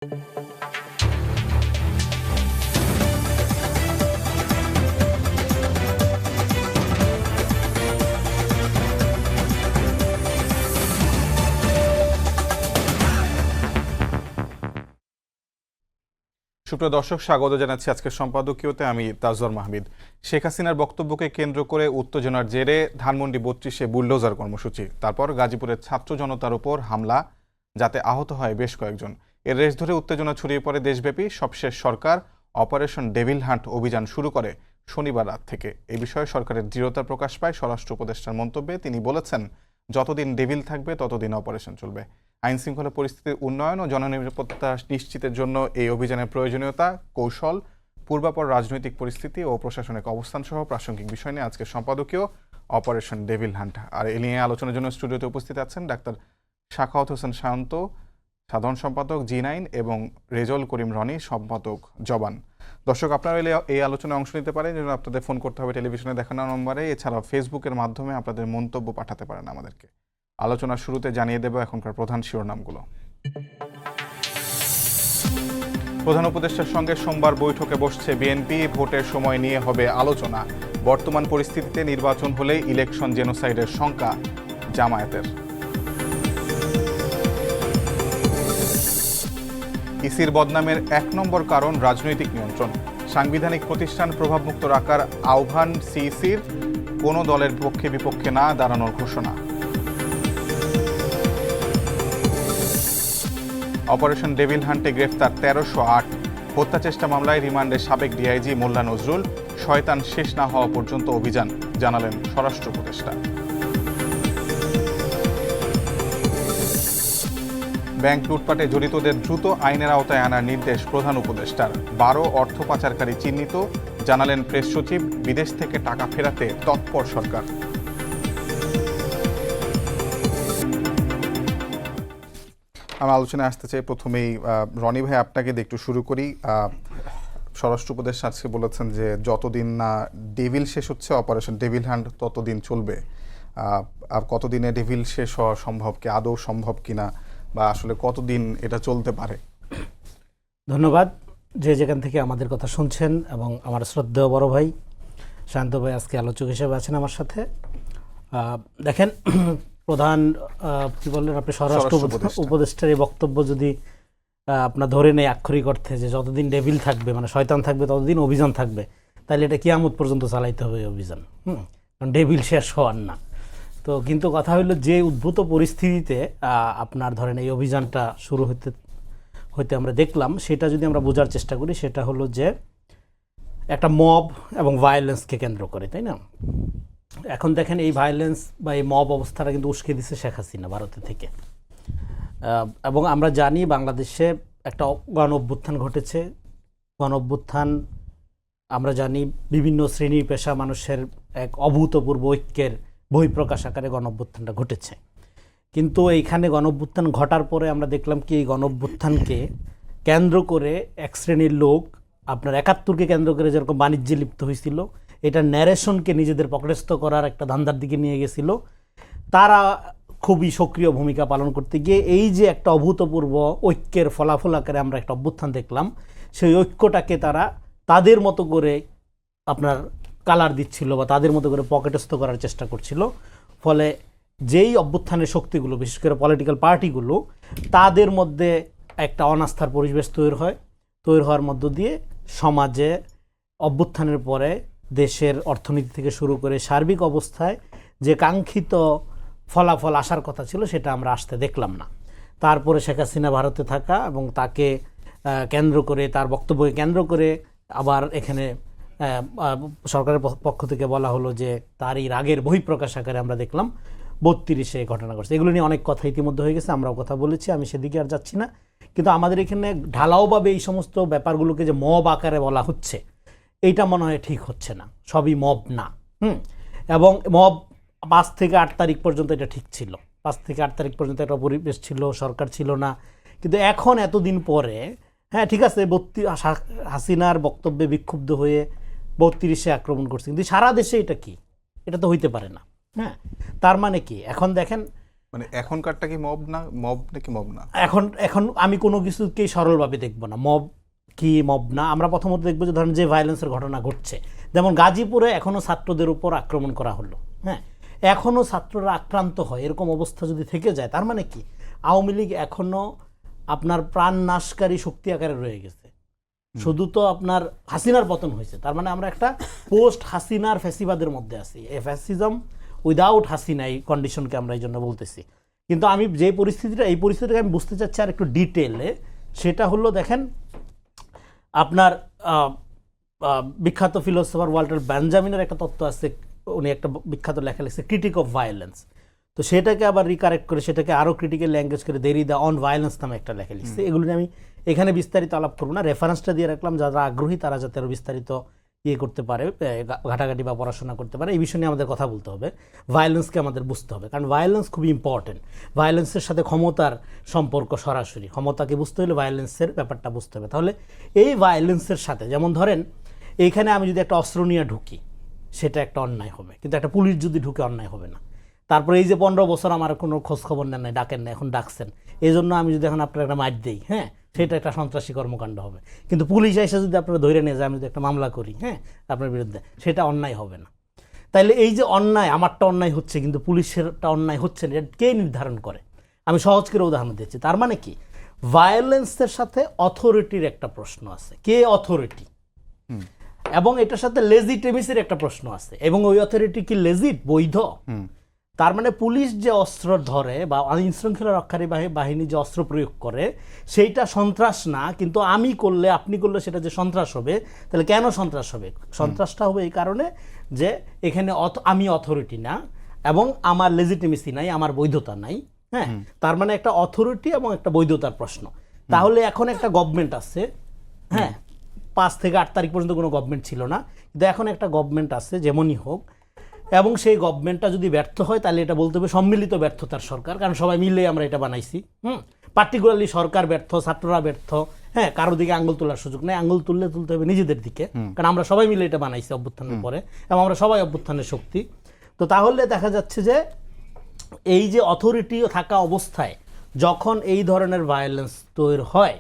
সুপ্রিয় দর্শক, স্বাগত জানাচ্ছি আজকের সম্পাদকীয়তে। আমি তাজওয়ার মাহমিদ। শেখ হাসিনার বক্তব্যকে কেন্দ্র করে উত্তেজনার জেরে ধানমন্ডি ৩২-এ বুলডোজার কর্মসূচি, তারপর গাজীপুরের ছাত্র জনতার উপর হামলা, যাতে আহত হয় বেশ কয়েকজন। এর রেশ ধরে উত্তেজনা ছড়িয়ে পড়ে দেশব্যাপী। সবশেষ সরকার অপারেশন ডেভিল হান্ট অভিযান শুরু করে শনিবার রাত থেকে। এই বিষয়ে সরকারের দৃঢ়তা প্রকাশ পায় স্বরাষ্ট্র উপদেষ্টার মন্তব্যে। তিনি বলেছেন, যতদিন ডেভিল থাকবে ততদিন অপারেশন চলবে। আইনশৃঙ্খলা পরিস্থিতির উন্নয়ন ও জননিরাপত্তা নিশ্চিতের জন্য এই অভিযানের প্রয়োজনীয়তা, কৌশল, পূর্বাপর রাজনৈতিক পরিস্থিতি ও প্রশাসনিক অবস্থান সহ প্রাসঙ্গিক বিষয় নিয়ে আজকের সম্পাদকীয় অপারেশন ডেভিল হান্ট। আর এ নিয়ে আলোচনার জন্য স্টুডিওতে উপস্থিত আছেন ডাক্তার সাখাওয়াত হোসেন শান্ত, সাধারণ সম্পাদক জি9, এবং রেজল করিম রনি, সম্পাদক জবান। দর্শক, আপনারা এই আলোচনায় অংশ নিতে পারেন, যেন আপনাদের ফোন করতে হবে টেলিভিশনে দেখানো নম্বরে। এছাড়াও ফেসবুকের মাধ্যমে আপনাদের মন্তব্য পাঠাতে পারেন আমাদেরকে। আলোচনার শুরুতে জানিয়ে দেব এখনকার প্রধান শিরোনামগুলো। প্রধান উপদেষ্টার সঙ্গে সোমবার বৈঠকে বসছে বিএনপি। ভোটের সময় নিয়ে হবে আলোচনা। বর্তমান পরিস্থিতিতে নির্বাচন হলে ইলেকশন জেনোসাইডের শঙ্কা জামায়াতের। ইসির বদনামের ১ নম্বর কারণ রাজনৈতিক নিয়ন্ত্রণ। সাংবিধানিক প্রতিষ্ঠান প্রভাবমুক্ত রাখার আহ্বান সিইসির। কোনো দলের পক্ষে বিপক্ষে না দাঁড়ানোর ঘোষণা। অপারেশন ডেভিল হান্টে গ্রেফতার ১৩০৮। হত্যা চেষ্টা মামলায় রিমান্ডে সাবেক ডিআইজি মোল্লা নজরুল। শয়তান শেষ না হওয়া পর্যন্ত অভিযান, জানালেন স্বরাষ্ট্র উপদেষ্টা। ব্যাংক লুটপাটে জড়িতদের দ্রুত আইনের আওতায় আনার নির্দেশ প্রধান উপদেষ্টার। ১২ অর্থ পাচারকারী চিহ্নিত, জানালেন প্রেস সচিব। বিদেশ থেকে টাকা ফেরাতে তৎপর সরকার। আমি আলোচনায় আসতে চাই। প্রথমেই রনি ভাই, আপনাকে দিয়ে একটু শুরু করি। স্বরাষ্ট্র উপদেষ্টা আজকে বলেছেন যে যতদিন না ডেভিল শেষ হচ্ছে অপারেশন ডেভিল হান্ট ততদিন চলবে। আর কতদিনে ডেভিল শেষ হওয়া সম্ভব, কি আদৌ সম্ভব কিনা, বা আসলে কতদিন এটা চলতে পারে? ধন্যবাদ যে যেখান থেকে আমাদের কথা শুনছেন, এবং আমার শ্রদ্ধেয় বড় ভাই শান্ত ভাই আজকে আলোচক হিসেবে আছেন আমার সাথে। দেখেন, প্রধান কি বললেন আপনি, স্বরাষ্ট্র উপদেষ্টার এই বক্তব্য যদি আপনার ধরে নেই আক্ষরিক অর্থে যে যতদিন ডেভিল থাকবে, মানে শয়তান থাকবে, ততদিন অভিযান থাকবে, তাহলে এটা কিয়ামত পর্যন্ত চালাইতে হবে অভিযান। কারণ ডেভিল শেষ হওয়ার না। তো কিন্তু কথা হইল যে উদ্ভূত পরিস্থিতিতে আপনার ধরেন এই অভিযানটা শুরু হইতে আমরা দেখলাম, সেটা যদি আমরা বোঝার চেষ্টা করি, সেটা হলো যে একটা মব এবং ভায়োলেন্সকে কেন্দ্র করে, তাই না? এখন দেখেন, এই ভায়োলেন্স বা এই মব অবস্থাটা কিন্তু উস্কে দিচ্ছে শেখ হাসিনা ভারতের থেকে। এবং আমরা জানি বাংলাদেশে একটা গণ অভ্যুত্থান ঘটেছে। গণ অভ্যুত্থান আমরা জানি বিভিন্ন শ্রেণী পেশা মানুষের এক অভূতপূর্ব ঐক্যের বহিঃপ্রকাশ আকারে গণ অভ্যুত্থানটা ঘটেছে। কিন্তু এইখানে গণ অভ্যুত্থান ঘটার পরে আমরা দেখলাম কি, এই গণ অভ্যুত্থানকে কেন্দ্র করে এক শ্রেণীর লোক আপনার ৭১কে কেন্দ্র করে যেরকম বাণিজ্যে লিপ্ত হয়েছিল, এটা ন্যারেশনকে নিজেদের পকেটস্থ করার একটা ধান্দার দিকে নিয়ে গেছিল। তারা খুবই সক্রিয় ভূমিকা পালন করতে গিয়ে এই যে একটা অভূতপূর্ব ঐক্যের ফলাফল আকারে আমরা একটা অভ্যুত্থান দেখলাম, সেই ঐক্যটাকে তারা তাদের মতো করে আপনার কালার দিচ্ছিল বা তাদের মতো করে পকেটস্থ করার চেষ্টা করছিল। ফলে যেই অভ্যুত্থানের শক্তিগুলো, বিশেষ করে পলিটিক্যাল পার্টিগুলো, তাদের মধ্যে একটা অনাস্থার পরিবেশ তৈরি হওয়ার মধ্য দিয়ে সমাজে অভ্যুত্থানের পরে দেশের অর্থনীতি থেকে শুরু করে সার্বিক অবস্থায় যে কাঙ্ক্ষিত ফলাফল আসার কথা ছিল, সেটা আমরা আসতে দেখলাম না। তারপরে শেখ হাসিনা ভারতে থাকা এবং তাকে কেন্দ্র করে, তার বক্তব্যকে কেন্দ্র করে আবার এখানে সরকারের পক্ষ থেকে বলা হলো যে তার এই রাগের বহিঃপ্রকাশ আকারে আমরা দেখলাম ৩২-এ ঘটনা ঘটছে। এগুলো নিয়ে অনেক কথা ইতিমধ্যে হয়ে গেছে, আমরাও কথা বলেছি, আমি সেদিকে আর যাচ্ছি না। কিন্তু আমাদের এখানে ঢালাওভাবে এই সমস্ত ব্যাপারগুলোকে যে মব আকারে বলা হচ্ছে, এইটা মনে হয় ঠিক হচ্ছে না। সবই মব না। এবং মব ৫ থেকে ৮ তারিখ পর্যন্ত এটা ঠিক ছিল। ৫ থেকে ৮ তারিখ পর্যন্ত একটা পরিবেশ ছিল, সরকার ছিল না। কিন্তু এখন এতদিন পরে, হ্যাঁ ঠিক আছে, হাসিনার বক্তব্যে বিক্ষুব্ধ হয়ে ৩২-এ আক্রমণ করছে, কিন্তু সারা দেশে এটা কি? এটা তো হইতে পারে না। হ্যাঁ, তার মানে কি? এখন দেখেন, মানে এখনকারটা কি মব না, মব নাকি মব না? এখন এখন আমি কোনো কিছুকেই সরলভাবে দেখব না, মব কি মব না। আমরা প্রথমত দেখবো যে ধরেন যে ভায়োলেন্সের ঘটনা ঘটছে, যেমন গাজীপুরে এখনও ছাত্রদের উপর আক্রমণ করা হলো, হ্যাঁ, এখনও ছাত্ররা আক্রান্ত হয়, এরকম অবস্থা যদি থেকে যায় তার মানে কি আওয়ামী লীগ এখনও আপনার প্রাণ নাশকারী শক্তি আকারে রয়ে গেছে। শুধু তো আপনার হাসিনার পতন হয়েছে, তার মানে আমরা একটা পোস্ট হাসিনার ফ্যাসিবাদের মধ্যে আছি। এই ফ্যাসিজম উইদাউট হাসিনা, এই কন্ডিশনকে আমরা এই জন্য বলতেছি। কিন্তু আমি যে পরিস্থিতিটা, এই পরিস্থিতিটাকে আমি বুঝতে চাচ্ছি আর একটু ডিটেলে, সেটা হলো দেখেন আপনার বিখ্যাত ফিলোসফার ওয়াল্টার বেঞ্জামিনের একটা তত্ত্ব আছে, উনি একটা বিখ্যাত লেখা লিখছে ক্রিটিক অফ ভায়োলেন্স। তো সেটাকে আবার রিকারেক্ট করে সেটাকে আরও ক্রিটিক্যাল ল্যাঙ্গুয়েজ করে দেরিদা অন ভায়োলেন্স নামে একটা লেখা লিখছে। এগুলো নিয়ে আমি এখানে বিস্তারিত আলাপ করবো না, রেফারেন্সটা দিয়ে রাখলাম, যারা আগ্রহী তারা যাতে আরও বিস্তারিত ইয়ে করতে পারে, ঘাটাঘাটি বা পড়াশোনা করতে পারে। এই বিষয় নিয়ে আমাদের কথা বলতে হবে, ভায়োলেন্সকে আমাদের বুঝতে হবে, কারণ ভায়োলেন্স খুবই ইম্পর্টেন্ট। ভায়োলেন্সের সাথে ক্ষমতার সম্পর্ক সরাসরি, ক্ষমতাকে বুঝতে হলে ভায়োলেন্সের ব্যাপারটা বুঝতে হবে। তাহলে এই ভায়োলেন্সের সাথে, যেমন ধরেন এইখানে আমি যদি একটা অস্ত্র নিয়ে ঢুকি সেটা একটা অন্যায় হবে, কিন্তু একটা পুলিশ যদি ঢুকে অন্যায় হবে না। তারপরে এই যে 15 বছর আমার কোনো খোঁজ খবর নেন নাই, ডাকেন না, এখন ডাকছেন, এই জন্য আমি যদি এখন আপনার একটা মাইট দিই, হ্যাঁ, সেটা একটা সন্ত্রাসী কর্মকাণ্ড হবে। কিন্তু পুলিশ এসে যদি আপনারা ধরে নিয়ে যায়, আমি যদি একটা মামলা করি, হ্যাঁ, আপনার বিরুদ্ধে, সেটা অন্যায় হবে না। তাইলে এই যে অন্যায়, আমারটা অন্যায় হচ্ছে কিন্তু পুলিশেরটা অন্যায় হচ্ছে না, এটা কে নির্ধারণ করে? আমি সহজ করে উদাহরণ দিচ্ছি। তার মানে কি ভায়োলেন্সের সাথে অথরিটির একটা প্রশ্ন আছে, কে অথরিটি, এবং এটার সাথে লেজিটিমেসির একটা প্রশ্ন আছে, এবং ওই অথরিটি কি লেজিট, বৈধ? তার মানে পুলিশ যে অস্ত্র ধরে বা আইন শৃঙ্খলা রক্ষাকারী বাহিনী যে অস্ত্র প্রয়োগ করে সেইটা সন্ত্রাস না, কিন্তু আমি করলে, আপনি করলে সেটা যে সন্ত্রাস হবে। তাহলে কেন সন্ত্রাস হবে? সন্ত্রাসটা হবে এই কারণে যে এখানে আমি অথরিটি না, এবং আমার লেজিটিমেসি নাই, আমার বৈধতা নাই, হ্যাঁ। তার মানে একটা অথরিটি এবং একটা বৈধতার প্রশ্ন। তাহলে এখন একটা গভর্নমেন্ট আছে, হ্যাঁ, 5 থেকে 8 তারিখ পর্যন্ত কোনো গভর্নমেন্ট ছিল না, কিন্তু এখন একটা গভর্নমেন্ট আছে যেমনই হোক, এবং সেই গভর্নমেন্টটা যদি ব্যর্থ হয় তাহলে এটা বলতে হবে সম্মিলিত ব্যর্থতার সরকার, কারণ সবাই মিলে আমরা এটা বানাইছি। পার্টিকুলারলি সরকার ব্যর্থ, ছাত্ররা ব্যর্থ, হ্যাঁ, কারো দিকে আঙুল তোলার সুযোগ নেই, আঙুল তুলতে হবে নিজেদের দিকে, কারণ আমরা সবাই মিলে এটা বানাইছি অভ্যুত্থানের পরে, এবং আমরা সবাই অভ্যুত্থানের শক্তি। তো তাহলে দেখা যাচ্ছে যে এই যে অথরিটি থাকা অবস্থায় যখন এই ধরনের ভায়োলেন্স তৈরি হয়,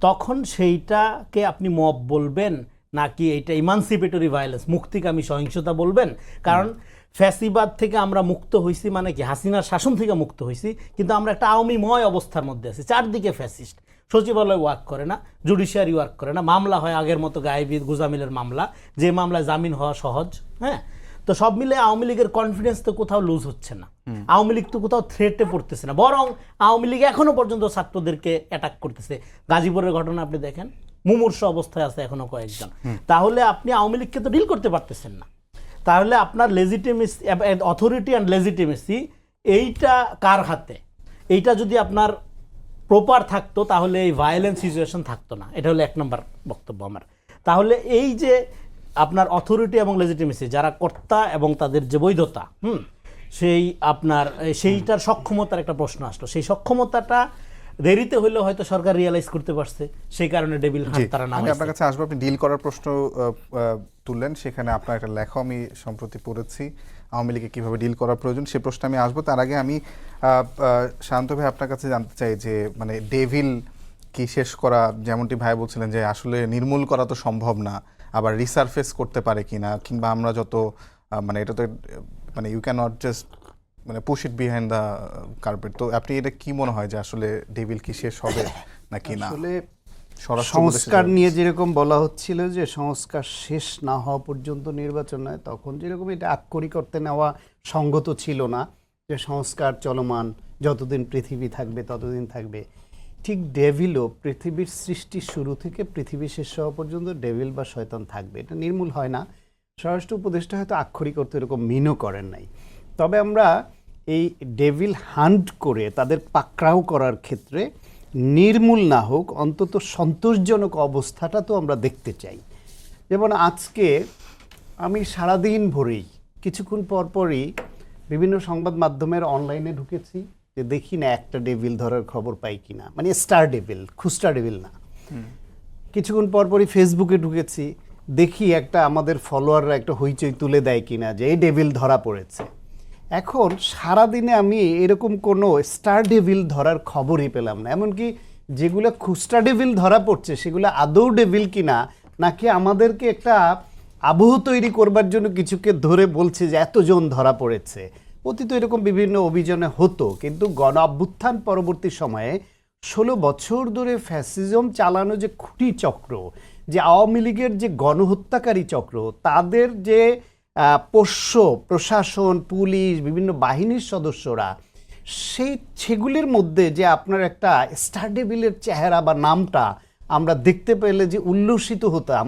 তখন সেইটাকে আপনি মব বলবেন নাকি এইটা ইমানসিপেটরি ভায়োলেন্স, মুক্তিকামী সহিংসতা বলবেন? কারণ ফ্যাসিবাদ থেকে আমরা মুক্ত হয়েছি, মানে কি হাসিনার শাসন থেকে মুক্ত হয়েছি, কিন্তু আমরা একটা আওয়ামীময় অবস্থার মধ্যে আছি, চারদিকে ফ্যাসিস্ট, সচিবালয় ওয়ার্ক করে না, জুডিশিয়ারি ওয়ার্ক করে না, মামলা হয় আগের মতো গায়েবী গুজামিলের মামলা, যে মামলায় জামিন হওয়া সহজ, হ্যাঁ। তো সব মিলে আওয়ামী লীগের কনফিডেন্স তো কোথাও লুজ হচ্ছে না, আওয়ামী লীগ তো কোথাও থ্রেটে পড়তেছে না, বরং আওয়ামী লীগ এখনো পর্যন্ত ছাত্রদেরকে অ্যাটাক করতেছে। গাজীপুরের ঘটনা আপনি দেখেন, মুমূর্ষ অবস্থায় আছে এখনো কয়েকজন। তাহলে আপনি আওয়ামী লীগকে তো ডিল করতে পারতেছেন না। তাহলে আপনার লেজিটিমেসি, অথরিটি অ্যান্ড লেজিটিমেসি, এইটা কার হাতে? এইটা যদি আপনার প্রপার থাকতো তাহলে এই ভায়োলেন্স সিচুয়েশন থাকতো না। এটা হলো 1 নম্বর বক্তব্য আমার। তাহলে এই যে আপনার অথরিটি এবং লেজিটিমেসি, যারা কর্তা এবং তাদের যে বৈধতা, সেই আপনার সেইটার সক্ষমতার একটা প্রশ্ন আসলো। সেই সক্ষমতাটা দেরিতে হইলেও হয়তো সরকার রিয়েলাইজ করতে পারছে, সেই কারণে ডেভিল হান্ট তারা নামাইছে। আমি আপনার কাছে আসবো, আপনি ডিল করার প্রশ্ন তুললেন, সেখানে আপনার একটা লেখা আমি সম্প্রতি পড়েছি, আওয়ামী লীগে কীভাবে ডিল করা প্রয়োজন, সে প্রশ্নে আমি আসবো। তার আগে আমি শান্ত ভাই আপনার কাছে জানতে চাই যে মানে ডেভিল কি শেষ করা, যেমনটি ভাই বলছিলেন যে আসলে নির্মূল করা তো সম্ভব না, আবার রিসারফেস করতে পারে কিনা, কিংবা আমরা যত মানে এটা তো মানে ইউ ক্যান নট জাস্ট মানে push it behind the carpet. তো আপনি এটা কি মনে হয় যে আসলে ডেভিল কি শেষ হবে নাকি না? আসলে সংস্কার নিয়ে যেরকম বলা হচ্ছিল যে সংস্কার শেষ না হওয়া পর্যন্ত নির্বাচন নয়, তখন যেরকম এটা আক্ষরিক করতে নেওয়া সঙ্গত ছিল না যে সংস্কার চলমান, যতদিন পৃথিবী থাকবে ততদিন থাকবে। ঠিক ডেভিলও পৃথিবীর সৃষ্টির শুরু থেকে পৃথিবী শেষ হওয়া পর্যন্ত ডেভিল বা শয়তান থাকবে, এটা নির্মূল হয় না। স্বরাষ্ট্র উপদেষ্টা হয়তো আক্ষরিক অর্থে এরকম মিনও করেন নাই। তবে আমরা এই ডেভিল হান্ট করে তাদের পাকড়াও করার ক্ষেত্রে নির্মূল না হোক, অন্তত সন্তোষজনক অবস্থাটা তো আমরা দেখতে চাই। যেমন আজকে আমি সারাদিন ভরেই কিছুক্ষণ পরপরই বিভিন্ন সংবাদ মাধ্যমের অনলাইনে ঢুকেছি যে দেখি না একটা ডেভিল ধরার খবর পাই কিনা, মানে স্টার ডেভিল, খুচরা ডেভিল না। কিছুক্ষণ পরপরই ফেসবুকে ঢুকেছি, দেখি একটা আমাদের ফলোয়াররা একটা হইচই তুলে দেয় কিনা যে এই ডেভিল ধরা পড়েছে। এখন সারাদিনে আমি এরকম কোনো স্টার ডেভিল ধরার খবরই পেলাম না। এমনকি যেগুলো খুচরা ডেভিল ধরা পড়ছে সেগুলো আদৌ ডেভিল কিনা, নাকি আমাদেরকে একটা আবহ তৈরি করবার জন্য কিছুকে ধরে বলছে যে এতজন ধরা পড়েছে। অতীত এরকম বিভিন্ন অভিযানে হতো, কিন্তু গণ অভ্যুত্থান পরবর্তী সময়ে 16 বছর ধরে ফ্যাসিজম চালানো যে খুঁটি চক্র, যে আওয়ামী লীগের যে গণহত্যাকারী চক্র, তাদের যে পোষ্য প্রশাসন, পুলিশ, বিভিন্ন বাহিনীর সদস্যরা, সেগুলির মধ্যে যে আপনার একটা স্টার ডেভিলের চেহারা বা নামটা আমরা দেখতে পেলে যে উল্লসিত হতাম,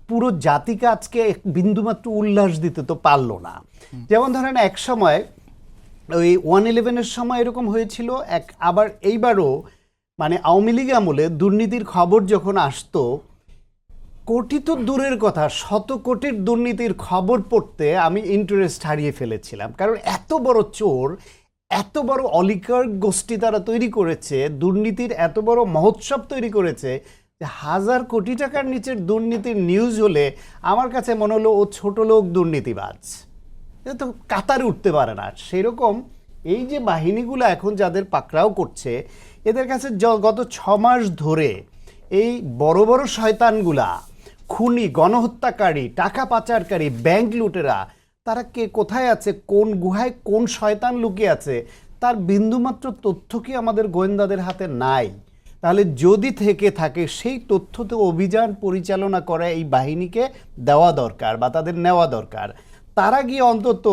পুরো জাতিকে আজকে এক বিন্দুমাত্র উল্লাস দিতে তো পারলো না। যেমন ধরেন এক সময় ওই 111-এর সময় এরকম হয়েছিল, আবার এইবারও মানে আওয়ামী লীগ আমলে দুর্নীতির খবর যখন আসতো, কোটি তো দূরের কথা, শত কোটির দুর্নীতির খবর পড়তে আমি ইন্টারেস্ট হারিয়ে ফেলেছিলাম। কারণ এত বড় চোর, এত বড় অলিগার্ক গোষ্ঠী তারা তৈরি করেছে, দুর্নীতির এত বড় মহোৎসব তৈরি করেছে যে 1000 কোটি টাকার নিচের দুর্নীতির নিউজ হলে আমার কাছে মনে হলো ও ছোট লোক দুর্নীতিবাজ, এটা তো কাতারে উঠতে পারে না। সেরকম এই যে বাহিনীগুলো এখন যাদের পাকড়াও করছে, এদের কাছে গত 6 মাস ধরে এই বড় বড় শয়তানগুলা, খুনি, গণহত্যাকারী, টাকা পাচারকারী, ব্যাংক লুটেরা, তারা কে কোথায় আছে, কোন গুহায় কোন শয়তান লুকিয়ে আছে, তার বিন্দুমাত্র তথ্য কি আমাদের গোয়েন্দাদের হাতে নাই? তাহলে যদি থেকে থাকে সেই তথ্যতে অভিযান পরিচালনা করা এই বাহিনীকে দেওয়া দরকার বা তাদের নেওয়া দরকার। তারা গিয়ে অন্তত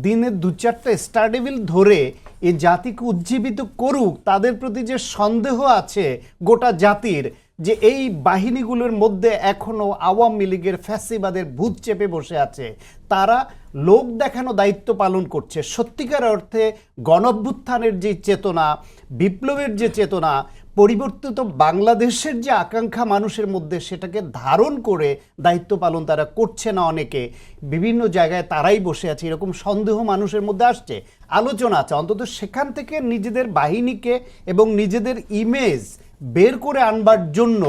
দিনে 2-4টা স্টার ডেভিল ধরে এ জাতিকে উজ্জীবিত করুক। তাদের প্রতি যে সন্দেহ আছে গোটা জাতির, যে এই বাহিনীগুলোর মধ্যে এখনো আওয়ামী লীগের ফ্যাসিবাদের ভূত চেপে বসে আছে, তারা লোক দেখানো দায়িত্ব পালন করছে। সত্যিকার অর্থে গণঅভ্যুত্থানের যে চেতনা, বিপ্লবের যে চেতনা, পরিবর্তিত বাংলাদেশের যে আকাঙ্ক্ষা মানুষের মধ্যে, সেটাকে ধারণ করে দায়িত্ব পালন তারা করছে না। অনেকে বিভিন্ন জায়গায় তারাই বসে আছে, এরকম সন্দেহ মানুষের মধ্যে আসছে, আলোচনা আছে। অন্তত সেখান থেকে নিজেদের বাহিনীকে এবং নিজেদের ইমেজ বের করে আনবার জন্য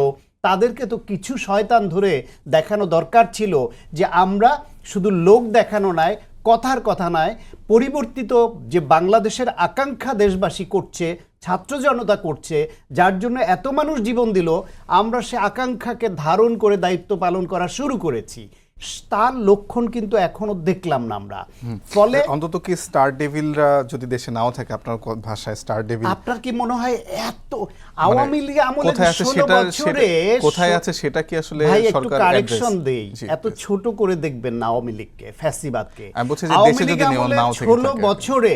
তাদেরকে তো কিছু শয়তান ধরে দেখানো দরকার ছিল যে আমরা শুধু লোক দেখানো নয়, কথার কথা নয়, পরিবর্তিত যে বাংলাদেশের আকাঙ্ক্ষা দেশবাসী করছে, ছাত্র জনতা করছে, যার জন্য এত মানুষ জীবন দিল, আমরা সে আকাঙ্ক্ষাকে ধারণ করে দায়িত্ব পালন করা শুরু করেছি। তার লক্ষণ কিন্তু এখনো দেখলাম না আমরা। ফলে অন্তত কি স্টার ডেভিলরা যদি দেশে নাও থাকে, আপনার ভাষায় স্টার ডেভিল, আপনার কি মনে হয় এত আওয়ামী লীগ আমলে কোথায় আছে 16 বছরে কোথায় আছে সেটা কি আসলে ভাই একটু সরকার কারেকশন দেই, এত ছোট করে দেখবেন না আওয়ামী লীগকে, ফ্যাসিবাদকে। আমি বলছি যে আওয়ামী দেশে লীগ যদি আমলে নাও থেকে 16 থাকে। বছরে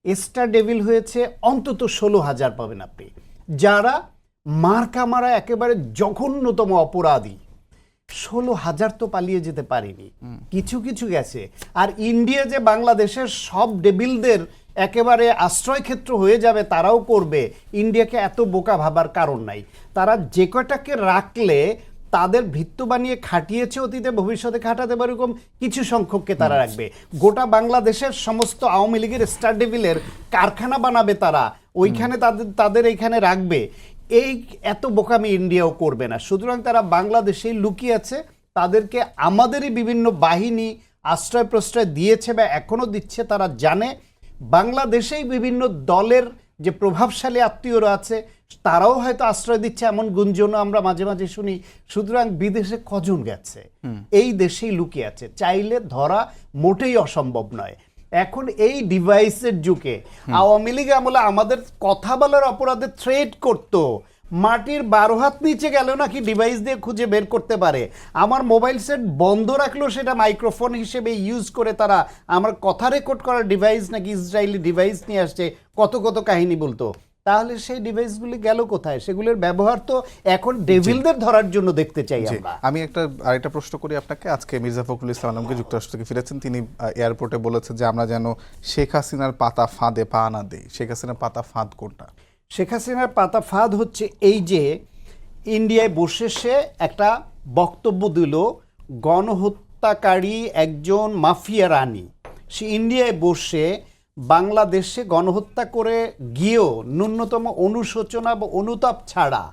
স্টার ডেভিল হয়েছে অন্তত 16,000 পাবেন আপনি, যারা মার্কা মারা একেবারে জঘন্যতম অপরাধী। 16,000 তো পালিয়ে যেতে পারেনি, কিছু কিছু গেছে। আর ইন্ডিয়া যে বাংলাদেশের সব ডেভিলদের একেবারে আশ্রয় ক্ষেত্র হয়ে যাবে, তারাও করবে, ইন্ডিয়াকে এত বোকা ভাবার কারণ নাই। তারা যে কয়টাকে রাখলে তাদের ভিত্ত বানিয়ে খাটিয়েছে অতীতে, ভবিষ্যতে খাটাতে পারে, এরকম কিছু সংখ্যককে তারা রাখবে। গোটা বাংলাদেশের সমস্ত আওয়ামী লীগের স্টার ডেভিলের কারখানা বানাবে তারা, ওইখানে তাদের এইখানে রাখবে। এই এত বোকামি ইন্ডিয়াও করবে না। সুতরাং তারা বাংলাদেশে লুকিয়ে আছে, তাদেরকে আমাদেরই বিভিন্ন বাহিনী আশ্রয় প্রশ্রয় দিয়েছে বা এখনো দিচ্ছে। তারা জানে বাংলাদেশেই বিভিন্ন দলের যে প্রভাবশালী আত্মীয়রা আছে, তারাও হয়তো আশ্রয় দিচ্ছে, এমন গুঞ্জনও আমরা মাঝে মাঝে শুনি। সুতরাং বিদেশে কজন গেছে, এই দেশেই লুকিয়ে আছে, চাইলে ধরা মোটেই অসম্ভব নয়। এখন এই ডিভাইসের যুগে আওয়ামী লীগ আমলে আমাদের কথা বলার অপরাধে থ্রেট করতো, মাটির 12 হাত নিচে গেলেও নাকি ডিভাইস দিয়ে খুঁজে বের করতে পারে। আমার মোবাইল সেট বন্ধ রাখলেও সেটা মাইক্রোফোন হিসেবে ইউজ করে তারা আমার কথা রেকর্ড করার ডিভাইস নাকি ইসরায়েলি ডিভাইস নিয়ে আসছে, কত কত কাহিনী বলতো। তাহলে সেই ডিভাইসগুলি গেল কোথায়? সেগুলোর ব্যবহার তো এখন ডেভিলদের ধরার জন্য দেখতে চাই আমরা। আমি আরেকটা প্রশ্ন করি আপনাকে। আজকে মির্জা ফখরুল ইসলাম আলমগীর যুক্তরাষ্ট্র থেকে ফিরেছেন, তিনি এয়ারপোর্টে বলেছেন যে আমরা যেন শেখ হাসিনার পাতা ফাঁদে পা না দেই। শেখ হাসিনার পাতা ফাঁদ কোনটা? শেখ হাসিনার পাতা ফাঁদ হচ্ছে এই যে ইন্ডিয়ায় বসে সে একটা বক্তব্য দিল, গণহত্যাকারী একজন মাফিয়া রানী, সে ইন্ডিয়ায় বসে বাংলাদেশে গণহত্যা করে গিয়েও ন্যূনতম অনুশোচনা বা অনুতাপ ছাড়া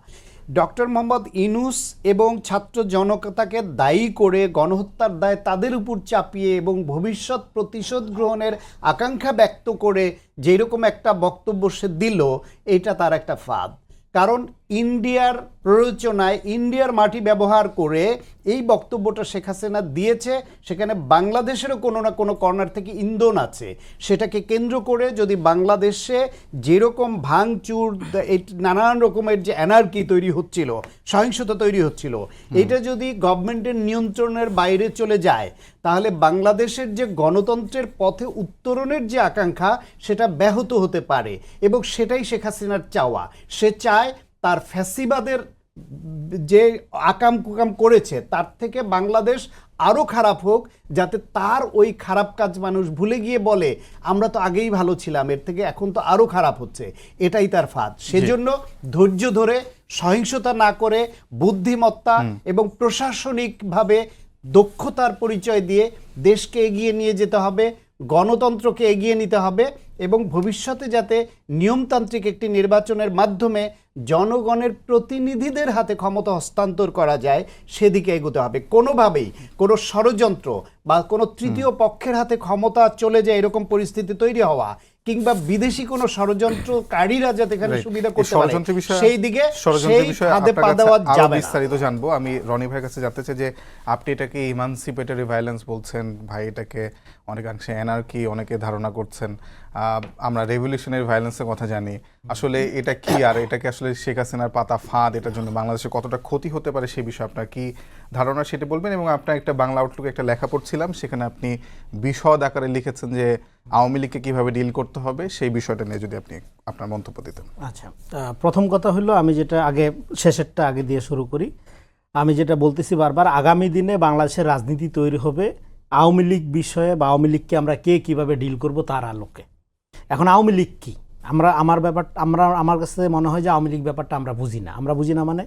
ডক্টর মোহাম্মদ ইউনূস এবং ছাত্র জনতাকে দায়ী করে গণহত্যার দায় তাদের উপর চাপিয়ে এবং ভবিষ্যৎ প্রতিশোধ গ্রহণের আকাঙ্ক্ষা ব্যক্ত করে যেরকম একটা বক্তব্য সে দিল, এটা তার একটা ফাঁদ। কারণ ইন্ডিয়ার প্ররোচনায় ইন্ডিয়ার মাটি ব্যবহার করে এই বক্তব্যটা শেখ হাসিনা দিয়েছে, সেখানে বাংলাদেশেরও কোনো না কোনো কর্নার থেকে ইন্ধন আছে। সেটাকে কেন্দ্র করে যদি বাংলাদেশে যেরকম ভাঙচুর, নানান রকমের যে অ্যানার্কি তৈরি হচ্ছিল, সহিংসতা তৈরি হচ্ছিল, এটা যদি গভর্নমেন্টের নিয়ন্ত্রণের বাইরে চলে যায়, তাহলে বাংলাদেশের যে গণতন্ত্রের পথে উত্তরণের যে আকাঙ্ক্ষা, সেটা ব্যাহত হতে পারে। এবং সেটাই শেখ হাসিনার চাওয়া। সে চায় তার ফ্যাসিবাদের যে আকাম কুকাম করেছে তার থেকে বাংলাদেশ আরও খারাপ হোক, যাতে তার ওই খারাপ কাজ মানুষ ভুলে গিয়ে বলে আমরা তো আগেই ভালো ছিলাম, এর থেকে এখন তো আরও খারাপ হচ্ছে। এটাই তার ফাঁদ। সেজন্য ধৈর্য ধরে, সহিংসতা না করে, বুদ্ধিমত্তা এবং প্রশাসনিকভাবে দক্ষতার পরিচয় দিয়ে দেশকে এগিয়ে নিয়ে যেতে হবে, গণতন্ত্রকে এগিয়ে নিতে হবে এবং ভবিষ্যতে যাতে নিয়মতান্ত্রিক একটি নির্বাচনের মাধ্যমে জনগণের প্রতিনিধিদের হাতে ক্ষমতা হস্তান্তর করা যায়, সেদিকে এগোতে হবে। কোনোভাবেই কোনো ষড়যন্ত্র বা কোনো তৃতীয় পক্ষের হাতে ক্ষমতা চলে যায় এরকম পরিস্থিতি তৈরি হওয়া, কিংবা বিদেশি কোনো ষড়যন্ত্রকারীরা যাতে এখানে সুবিধা করতে পারে, সেই দিকে সেই হাতে পা দেওয়া যাবে না। বিস্তারিত জানবো। আমি রনি ভাইয়ের কাছে জানতে চাই যে আপনি এটাকে ইমানসিপেটরি ভায়োলেন্স বলছেন, ভাই এটাকে অনেকাংশে অ্যানার্কি অনেকে ধারণা করছেন, আমরা রেভলিউশনারি ভায়োলেন্সের কথা জানি। আসলে এটা কি, আর এটাকে আসলে শেখ হাসিনার পাতা ফাঁদ, এটার জন্য বাংলাদেশে কতটা ক্ষতি হতে পারে সেই বিষয়ে আপনার কি ধারণা সেটা বলবেন। এবং আপনার একটা বাংলা আউটলুকে একটা লেখা পড়ছিলাম, সেখানে আপনি বিশদ আকারে লিখেছেন যে আওয়ামী লীগকে কীভাবে ডিল করতে হবে, সেই বিষয়টা নিয়ে যদি আপনি আপনার মন্তব্য দিতেন। আচ্ছা, প্রথম কথা হলো, আমি যেটা আগে শেষেরটা আগে দিয়ে শুরু করি। আমি যেটা বলতেছি বারবার, আগামী দিনে বাংলাদেশের রাজনীতি তৈরি হবে আওয়ামী লীগ বিষয়ে বা আওয়ামী লীগকে আমরা কে কীভাবে ডিল করব তার আলোকে। এখন আওয়ামী লীগ কী, আমার কাছে মনে হয় যে আওয়ামী লীগ ব্যাপারটা আমরা বুঝি না। আমরা বুঝি না মানে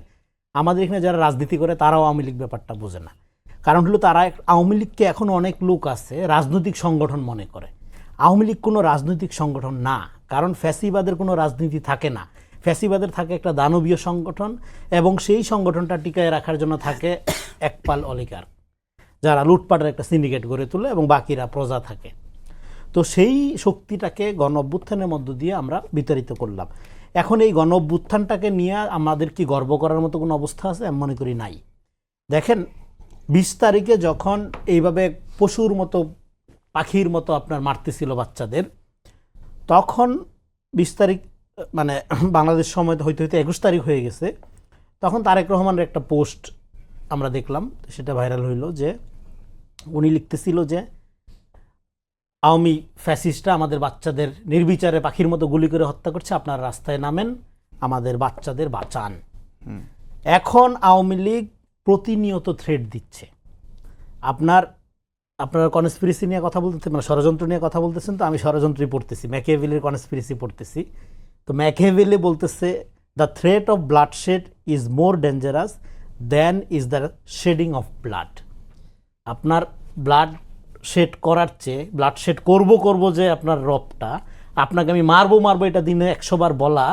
আমাদের এখানে যারা রাজনীতি করে তারাও আওয়ামী লীগ ব্যাপারটা বোঝে না। কারণ হলো তারা আওয়ামী লীগকে এখন অনেক লোক আছে রাজনৈতিক সংগঠন মনে করে। আওয়ামী লীগ কোনো রাজনৈতিক সংগঠন না, কারণ ফ্যাসিবাদের কোনো রাজনীতি থাকে না। ফ্যাসিবাদের থাকে একটা দানবীয় সংগঠন, এবং সেই সংগঠনটা টিকায় রাখার জন্য থাকে একপাল অলিগার, যারা লুটপাটের একটা সিন্ডিকেট গড়ে তোলে এবং বাকিরা প্রজা থাকে। তো সেই শক্তিটাকে গণ অভ্যুত্থানের মধ্য দিয়ে আমরা বিতাড়িত করলাম। এখন এই গণ অভ্যুত্থানটাকে নিয়ে আমাদের কি গর্ব করার মতো কোনো অবস্থা আছে? আমি মনে করি নাই। দেখেন, 20 তারিখে যখন এইভাবে পশুর মতো, পাখির মতো আপনার মারতেছিল বাচ্চাদের, তখন 20 তারিখ মানে বাংলাদেশ সময় হইতে হইতে 21 তারিখ হয়ে গেছে। তখন তারেক রহমানের একটা পোস্ট আমরা দেখলাম, সেটা ভাইরাল হইল, যে উনি লিখতেছিল যে আওয়ামী ফ্যাসিস্টরা আমাদের বাচ্চাদের নির্বিচারে পাখির মতো গুলি করে হত্যা করছে, আপনারা রাস্তায় নামেন, আমাদের বাচ্চাদের বাঁচান। এখন আওয়ামী লীগ প্রতিনিয়ত থ্রেট দিচ্ছে। আপনারা কনস্পিরেসি নিয়ে কথা বলতেছেন, মানে ষড়যন্ত্র নিয়ে কথা বলতেছেন, তো আমি ষড়যন্ত্রই পড়তেছি, ম্যাকিয়াভেলির কনস্পিরেসি পড়তেছি। তো ম্যাকিয়াভেলি বলতেছে the threat of bloodshed is more dangerous than is the shedding of blood. আপনার ব্লাড শেড করার চেয়ে, ব্লাড শেড করবো যে আপনার রবটা, আপনাকে আমি মারবো এটা দিনে 100 বার বলা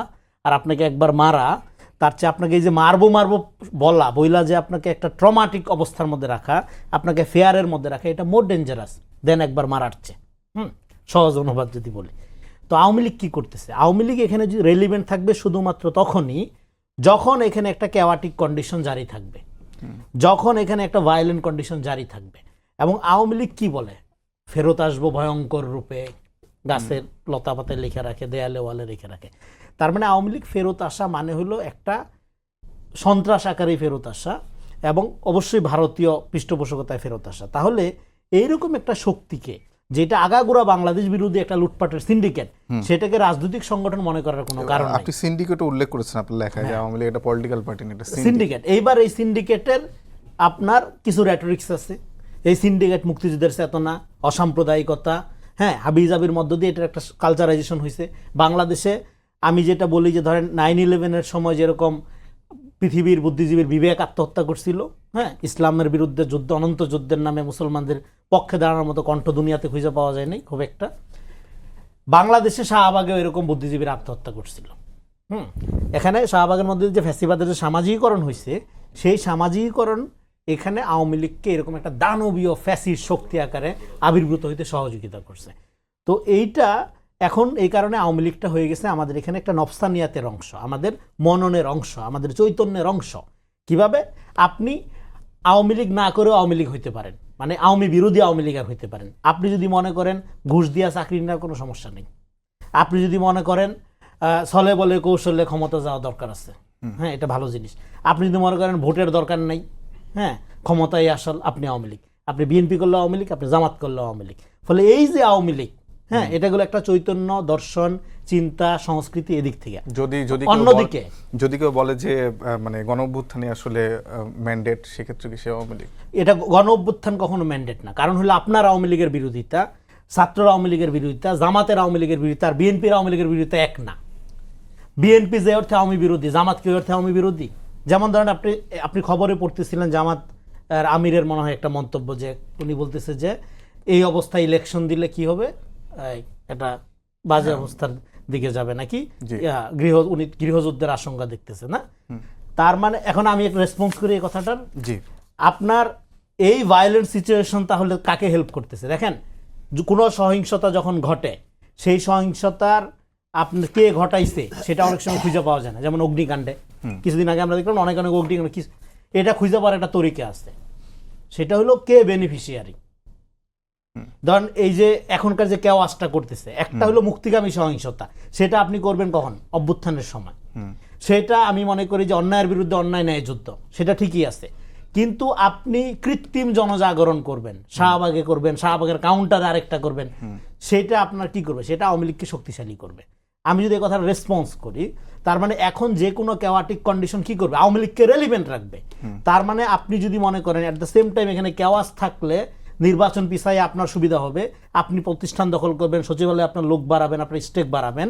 আর আপনাকে একবার মারা, তার চেয়ে আপনাকে এই যে মারবো বইলা যে আপনাকে একটা ট্রমাটিক অবস্থার মধ্যে রাখা, আপনাকে ফেয়ারের মধ্যে রাখা, এটা মোর ডেঞ্জারাস দেন একবার মারার চেয়ে। সহজ অনুবাদ যদি বলি। তো আওয়ামী লীগ কী করতেছে? আওয়ামী লীগ এখানে যদি রেলিভেন্ট থাকবে শুধুমাত্র তখনই যখন এখানে একটা ক্যাওয়াটিক কন্ডিশন জারি থাকবে, যখন এখানে একটা ভায়োলেন্ট কন্ডিশন জারি থাকবে। এবং আওয়ামী লীগ কী বলে? ফেরত আসবো ভয়ঙ্কর রূপে, গাছের লতা পাতায় লিখে রাখে, দেয়ালে ওয়ালে লিখে রাখে। তার মানে আওয়ামী লীগ ফেরত আসা মানে হলো একটা সন্ত্রাস আকারে ফেরত আসা, এবং অবশ্যই ভারতীয় পৃষ্ঠপোষকতায় ফেরত আসা। তাহলে এইরকম একটা শক্তিকে, যেটা আগাগোড়া বাংলাদেশ বিরোধী একটা লুটপাটের সিন্ডিকেট, সেটাকে রাজনৈতিক সংগঠন মনে করার কোনো কারণ নেই। আপনি সিন্ডিকেটও উল্লেখ করেছেন আপনার লেখায়, যে আওয়ামী লীগ একটা পলিটিক্যাল পার্টি না, এটা সিন্ডিকেট। এইবার এই সিন্ডিকেটের আপনার কিছু রেটরিক্স আছে। এই সিন্ডিকেট মুক্তিযুদ্ধের চেতনা, অসাম্প্রদায়িকতা, হ্যাঁ, হাবিজাবির মধ্য দিয়ে এটার একটা কালচারাইজেশন হয়েছে বাংলাদেশে। আমি যেটা বলি যে ধরেন 9/11-এর সময় যেরকম পৃথিবীর বুদ্ধিজীবীর বিবেক আত্মহত্যা করছিল, হ্যাঁ, ইসলামের বিরুদ্ধে যুদ্ধ, অনন্ত যুদ্ধের নামে মুসলমানদের পক্ষে দাঁড়ানোর মতো কণ্ঠ দুনিয়াতে খুঁজে পাওয়া যায়নি খুব একটা। বাংলাদেশে শাহবাগেও এরকম বুদ্ধিজীবীর আত্মহত্যা করছিল। এখানে শাহবাগের মধ্যে যে ফ্যাসিবাদের যে সামাজিকীকরণ হয়েছে, সেই সামাজিকীকরণ এখানে আওয়ামী লীগকে এরকম একটা দানবীয় ফ্যাসির শক্তি আকারে আবির্ভূত হইতে সহযোগিতা করছে। তো এইটা এখন এই কারণে আওয়ামী লীগটা হয়ে গেছে আমাদের এখানে একটা নফসানিয়াতের অংশ, আমাদের মননের অংশ, আমাদের চৈতন্যের অংশ। কিভাবে আপনি আওয়ামী লীগ না করেও আওয়ামী লীগ হইতে পারেন, মানে আওয়ামী বিরোধী আওয়ামী লীগ হইতে পারেন। আপনি যদি মনে করেন ঘুষ দিয়া চাকরি নেওয়ার কোনো সমস্যা নেই, আপনি যদি মনে করেন ছলে বলে কৌশলে ক্ষমতা যাওয়া দরকার আছে, হ্যাঁ এটা ভালো জিনিস। আপনি যদি মনে করেন ভোটের দরকার নাই, হ্যাঁ ক্ষমতায় আসল, আপনি আওয়ামী লীগ। আপনি বিএনপি করলে আওয়ামী লীগ, আপনি জামাত করলে আওয়ামী লীগ। ফলে এই যে আওয়ামী লীগ, হ্যাঁ এটাগুলো একটা চৈতন্য, দর্শন, চিন্তা, সংস্কৃতি এদিক থেকে। অন্যদিকে যদি কেউ বলে যে মানে গণঅভ্যুত্থানে আসলে ম্যান্ডেট, সেক্ষেত্রে কি সে আওয়ামী লীগ? এটা গণ অভ্যুত্থান কখনো ম্যান্ডেট না। কারণ হলো আপনার আওয়ামী লীগের বিরোধিতা, ছাত্র আওয়ামী লীগের বিরোধিতা, জামাতের আওয়ামী লীগের বিরোধিতা আর বিএনপির আওয়ামী লীগের বিরোধিতা এক না। বিএনপি যে অর্থে আওয়ামী বিরোধী, জামাত কি অর্থে আওয়ামী বিরোধী? যেমন ধরেন আপনি খবরে পড়তেছিলেন জামাত আমিরের মনে হয় একটা মন্তব্য, যে উনি বলতেছে যে এই অবস্থায় ইলেকশন দিলে কি হবে, এটা বাজে অবস্থার দিকে যাবে নাকি, উনি গৃহযুদ্ধের আশঙ্কা দেখতেছে না। তার মানে এখন আমি একটা রেসপন্স করি এই কথাটার, আপনার এই ভায়োলেন্ট সিচুয়েশন তাহলে কাকে হেল্প করতেছে? দেখেন, কোনো সহিংসতা যখন ঘটে, সেই সহিংসতার আপনার কে ঘটাইছে সেটা অনেক সময় খুঁজে পাওয়া যায় না। যেমন অগ্নিকাণ্ডে কিছুদিন আগে আমরা দেখলাম অনেক অগ্নিকাণ্ড, এটা খুঁজে পাওয়ার একটা তরিকা আছে, সেটা হলো কে বেনিফিশিয়ারি। ধরেন এই যে এখনকার যে কেওয়াজটা করতেছে, একটা হলো মুক্তিগামী সহিংসতা, সেটা আপনি করবেন কখন? অভ্যুত্থানের সময়। সেটা আমি মনে করি যে অন্যায়ের বিরুদ্ধে অন্যায় ন্যায় যুদ্ধ, সেটা ঠিকই আছে। কিন্তু আপনি কৃত্রিম জনজাগরণ করবেন, শাহবাগে করবেন, শাহবাগের কাউন্টারে আরেকটা করবেন, সেটা আপনার কি করবে? সেটা আওয়ামী লীগকে শক্তিশালী করবে। আমি যদি এই কথার রেসপন্স করি, তার মানে এখন যে কোনো কেওয়াটিক কন্ডিশন কি করবে? আওয়ামী লীগকে রেলিভেন্ট রাখবে। তার মানে আপনি যদি মনে করেন অ্যাট দ্য সেম টাইম এখানে কেওয়াজ থাকলে নির্বাচন পিছায় আপনার সুবিধা হবে, আপনি প্রতিষ্ঠান দখল করবেন, সচিবালয়ে আপনার লোক বাড়াবেন, আপনার স্টেক বাড়াবেন,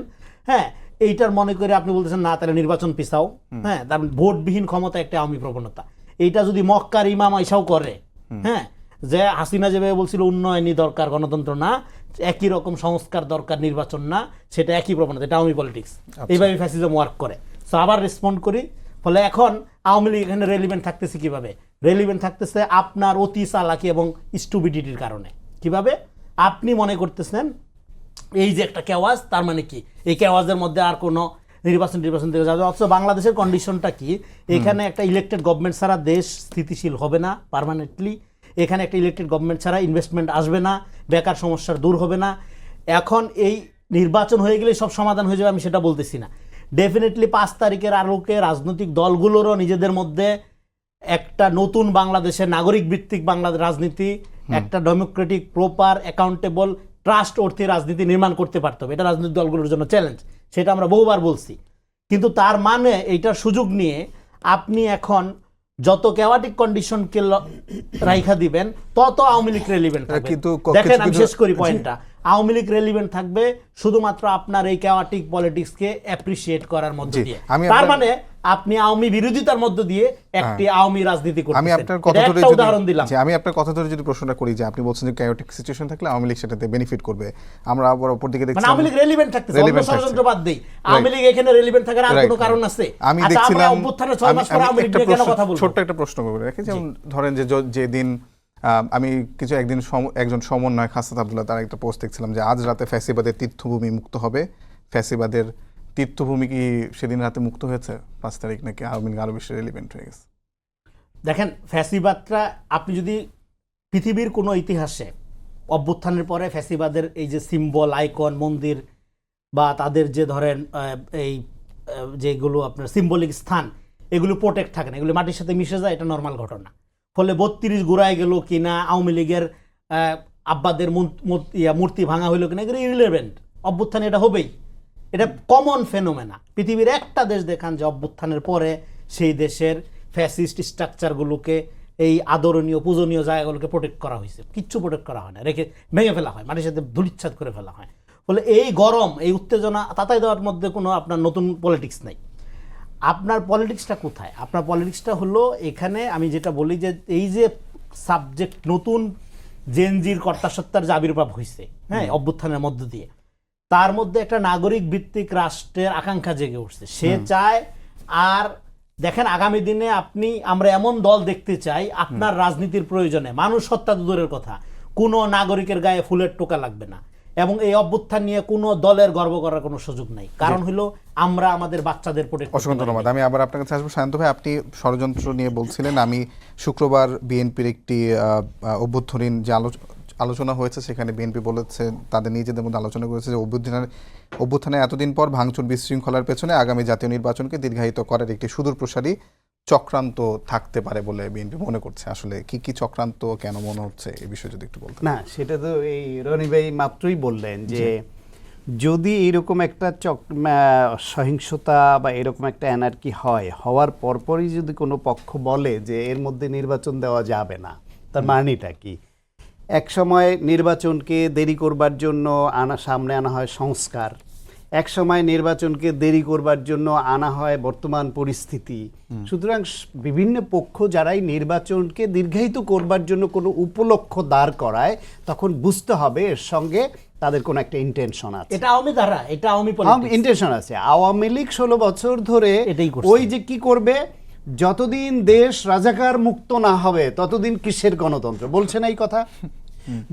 হ্যাঁ এইটার মনে করে আপনি বলতেছেন না তাহলে নির্বাচন পিছাও, হ্যাঁ তার ভোটবিহীন ক্ষমতা একটা আওয়ামী প্রবণতা। এইটা যদি মক্কার ইমাম আইসাও করে, হ্যাঁ যে হাসিনা যেভাবে বলছিল উন্নয়নই দরকার, গণতন্ত্র না, একই রকম সংস্কার দরকার, নির্বাচন না, সেটা একই প্রবণতা, এটা আওয়ামী পলিটিক্স। এইভাবে ফ্যাসিজম ওয়ার্ক করে। সো আবার রেসপন্ড করি, ফলে এখন আওয়ামী লীগ এখানে রেলিভেন্ট থাকতেছে কিভাবে? রেলিভেন্ট থাকতেছে আপনার অতি চালাকি এবং স্টুপিডিটির কারণে। কিভাবে? আপনি মনে করতেছেন এই যে একটা কেওয়াজ, তার মানে কি এই কেওয়াজের মধ্যে আর কোনো নির্বাচন থেকে যাবে। অথচ বাংলাদেশের কন্ডিশনটা কি? এখানে একটা ইলেকটেড গভর্নমেন্ট ছাড়া দেশ স্থিতিশীল হবে না পার্মানেন্টলি। এখানে একটা ইলেকটেড গভর্নমেন্ট ছাড়া ইনভেস্টমেন্ট আসবে না, বেকার সমস্যার দূর হবে না। এখন এই নির্বাচন হয়ে গেলে সব সমাধান হয়ে যাবে আমি সেটা বলতেছি না। ডেফিনেটলি 5 তারিখের আলোকে রাজনৈতিক দলগুলোরও নিজেদের মধ্যে একটা নতুন বাংলাদেশের নাগরিক ভিত্তিক বাংলাদেশ রাজনীতি, একটা ডেমোক্রেটিক, প্রপার, অ্যাকাউন্টেবল, ট্রাস্ট অর্থে রাজনীতি নির্মাণ করতে পারতে হবে। এটা রাজনৈতিক দলগুলোর জন্য চ্যালেঞ্জ, সেটা আমরা বহুবার বলছি। কিন্তু তার মানে এইটার সুযোগ নিয়ে আপনি এখন যত কেওয়াটিক কন্ডিশনকে রাইখা দিবেন, তত আওয়ামী লীগ রেলিভেন্ট থাকবে। দেখেন আমি শেষ করি পয়েন্টটা, আওয়ামী লীগ রেলিভেন্ট থাকবে শুধুমাত্র আপনার এই কেওয়াটিক পলিটিক্সকে অ্যাপ্রিসিয়েট করার মধ্য দিয়ে। তার মানে আপনি আওয়ামী বিরোধিতার মধ্য দিয়ে একটি আওয়ামী রাজনীতি করতেছেন। আমি আপনার কথা ধরে উদাহরণ দিলাম, আমি আপনার কথা ধরে যদি প্রশ্নটা করি যে আপনি বলছেন যে কেওয়াটিক সিচুয়েশন থাকলে আওয়ামী লীগ সেটাতে বেনিফিট করবে, আমরা আবার অপর দিকে দেখছি আওয়ামী লীগ রেলিভেন্ট থাকতেছে, অন্য ষড়যন্ত্র বাদ দেই, আওয়ামী লীগ এখানে রেলিভেন্ট থাকার আর কোনো কারণ আছে? আমি দেখছিলাম অভ্যুত্থানের 6 মাস পরে আওয়ামী লীগ নিয়ে কেন কথা বলবো? ছোট্ট একটা প্রশ্ন করে রাখি, যেমন ধরেন যে দিন আমি একজন সমন্বয়ক হাসান আব্দুল্লাহ তার একটা পোস্ট দেখছিলাম যে আজ রাতে ফ্যাসিবাদের তীর্থভূমি মুক্ত হবে। ফ্যাসিবাদের তীর্থভূমি কি সেদিন রাতে মুক্ত হয়েছে 5 তারিখ, নাকি আওয়ামী লীগ আরো বেশি রেলিভেন্ট হয়ে গেছে? দেখেন, ফ্যাসিবাদটা আপনি যদি পৃথিবীর কোনো ইতিহাসে অভ্যুত্থানের পরে ফ্যাসিবাদের এই যে সিম্বল, আইকন, মন্দির বা তাদের যে ধরেন এই যেগুলো আপনার সিম্বলিক স্থান, এগুলো প্রোটেক্ট থাকে না, এগুলো মাটির সাথে মিশে যায়, এটা নর্মাল ঘটনা। ফলে 32 গুড়ায় গেল কিনা, আওয়ামী লীগের আব্বাদের মূর্তি ভাঙা হইল কিনা, এগুলো ইরিলেভেন্ট। অভ্যুত্থানে এটা হবেই, এটা কমন ফেনোমেনা। পৃথিবীর একটা দেশ দেখান যে অভ্যুত্থানের পরে সেই দেশের ফ্যাসিস্ট স্ট্রাকচারগুলোকে, এই আদরণীয় পূজনীয় জায়গাগুলোকে প্রোটেক্ট করা হয়েছে? কিচ্ছু প্রোটেক্ট করা হয় না, রেখে ভেঙে ফেলা হয়, মাটির সাথে ধূলিচ্ছাদ করে ফেলা হয়। ফলে এই গরম, এই উত্তেজনা তাতাই দেওয়ার মধ্যে কোনো আপনার নতুন পলিটিক্স নেই। আপনার পলিটিক্সটা কোথায়? আপনার পলিটিক্সটা হলো এখানে আমি যেটা বলি যে এই যে সাবজেক্ট নতুন জেনজির কর্তাসত্তার যে আবির্ভাব হয়েছে, হ্যাঁ অভ্যুত্থানের মধ্য দিয়ে, তার মধ্যে একটা নাগরিক ভিত্তিক রাষ্ট্রের আকাঙ্ক্ষা জেগে উঠছে। সে চায়, আর দেখেন আগামী দিনে আমরা এমন দল দেখতে চাই, আপনার রাজনীতির প্রয়োজনে মানুষ হত্যা তো দূরের কথা, কোনো নাগরিকের গায়ে ফুলের টোকা লাগবে না, এবং এই অভ্যুত্থান নিয়ে কোনো দলের গর্ব করার কোনো সুযোগ নাই। কারণ হলো আমরা আমাদের বাচ্চাদের প্রোটেক্ট। অসংখ্য ধন্যবাদ। আমি আবার আপনার কাছে আসবো শান্ত ভাই। আপনি ষড়যন্ত্র নিয়ে বলছিলেন, আমি শুক্রবার বিএনপির একটি অভ্যুত্থানীন যে আলোচনা হয়েছে সেখানে বিএনপি বলেছে, তাদের নিজেদের মধ্যে আলোচনা করেছে যে অভ্যুত্থানে এতদিন পর ভাঙচুর বিশৃঙ্খলার পেছনে আগামী জাতীয় নির্বাচনকে দীর্ঘায়িত করার একটি সুদূর প্রসারী চক্রান্ত থাকতে পারে বলে বিএনপি মনে করছে। আসলে কি কি চক্রান্ত, কেন মনে হচ্ছে, এই বিষয়ে যদি একটু বলতেন। না, সেটা তো এই রনি ভাই মাত্রই বললেন যে যদি এরকম একটা সহিংসতা বা এরকম একটা অ্যানার্কি হওয়ার পরপরই যদি কোনো পক্ষ বলে যে এর মধ্যে নির্বাচন দেওয়া যাবে না, তার মানেটা কি? এক সময় নির্বাচনকে দেরি করবার জন্য সামনে আনা হয় সংস্কার, এক সময় নির্বাচনকে দেরি করবার জন্য আনা হয় বর্তমান পরিস্থিতি। সুতরাং বিভিন্ন পক্ষ যারাই নির্বাচনকে দীর্ঘায়িত করবার জন্য কোনো উপলক্ষ দাঁড় করায়, তখন বুঝতে হবে এর সঙ্গে তাদের কোনো একটা ইন্টেনশন আছে। এটা আওয়ামী ধারা, এটা আওয়ামী ইন্টেনশন আছে। আওয়ামী লীগ 16 বছর ধরে ওই যে কি করবে, যতদিন দেশ রাজাকার মুক্ত না হবে ততদিন কিসের গণতন্ত্র, বলছে না এই কথা?